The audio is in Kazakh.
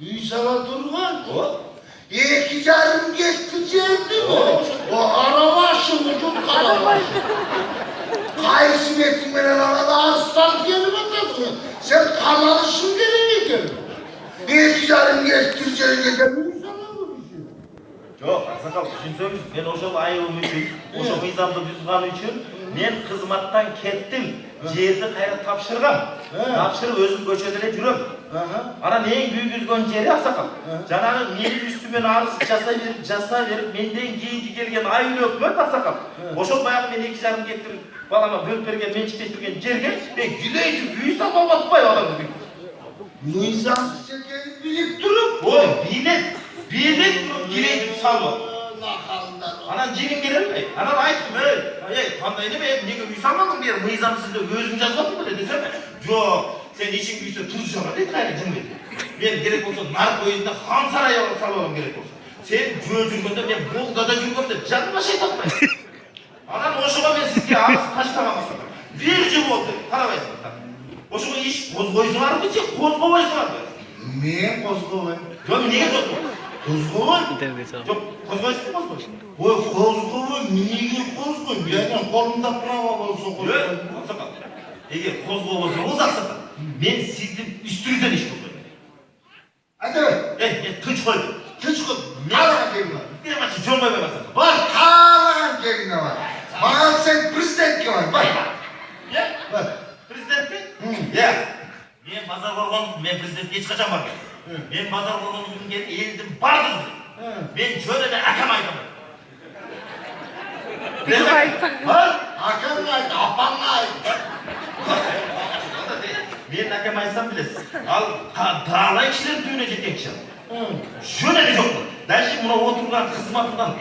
Үй сала durgan. O? 2,5 geçti o araba şıvıcık kalabalık. Kayısı betimenen arada aslan gelip atasın. Sen kalalısın gelin. 2,5 geçti içeri Yok, Aksakal, düşünseniz, ben oşol ayıbım üçün, oşol mizamda düzgan üçün, men kızmattan kettim, жерді kayra tapşırgam. Tapşırıp özüm köşedene жүрөm. Ana neyin büyük üzgün jeri Aksakal. Janagı menin üstümen arız jasa verip, menden keyinki kelgen ayыл ökmöt Aksakal. Oşol bayagı men 2,5 gektir balama bölüp bergen, mençiktirigen jerge, ben güleytip üy sapap atpay olamı. Nizam çekeni bilip durup. O, bilet durup güleytip salma. Anan жегim келер ме? Анан айттым, кандай неме, неге үй салмадың бері, мыйзам сізді өзім жазбадым беле десем, жоқ, сен ишиң күйсе туруп жама дейт, кайра жеңбейт. Мен керек болсо нар поездда хан сарайы салып алам керек болсо. Сен жөө жүргөндө мен Волгада жүргөндө жаныма шайтатпайм. Анан ошого мен сизге арыз таштагам. Бир жыл болду, карабайсыңдар. Ошого иш козгойсуңарбы же козгобойсуңарбы? Men kozgoyim. Жоқ, неге козгобойсуң? Kozgoyim? Жоқ, козгойсуң козгойсуң. Oy kozgoyim, niye kozgoyim? Yani kolumda prava olsa kozgoyim. Aksakal, егер козгобосоңуз Aksakal, мен сиздин үстүңүздөн иш кылбайм. Hadi. Тынч кой. Tüç kız. Kalagan gelin var. Демачы жолбой байбасың. Bak kalagan gelin var. Bana sen prezidentke var. Bak. Bak. Президентке? Мен базар коргон, мен президентке эч качан барбайм. Мен базар коргон күнгө элдин бардым. Мен жөн эле акам айтам. Hakan ayt, apan ayt. Мен акам айтсам билесиз. Ал таалай кишилердин түйүнө жетекчи. Жөн эле жок. Дальше мына отурган кызматынан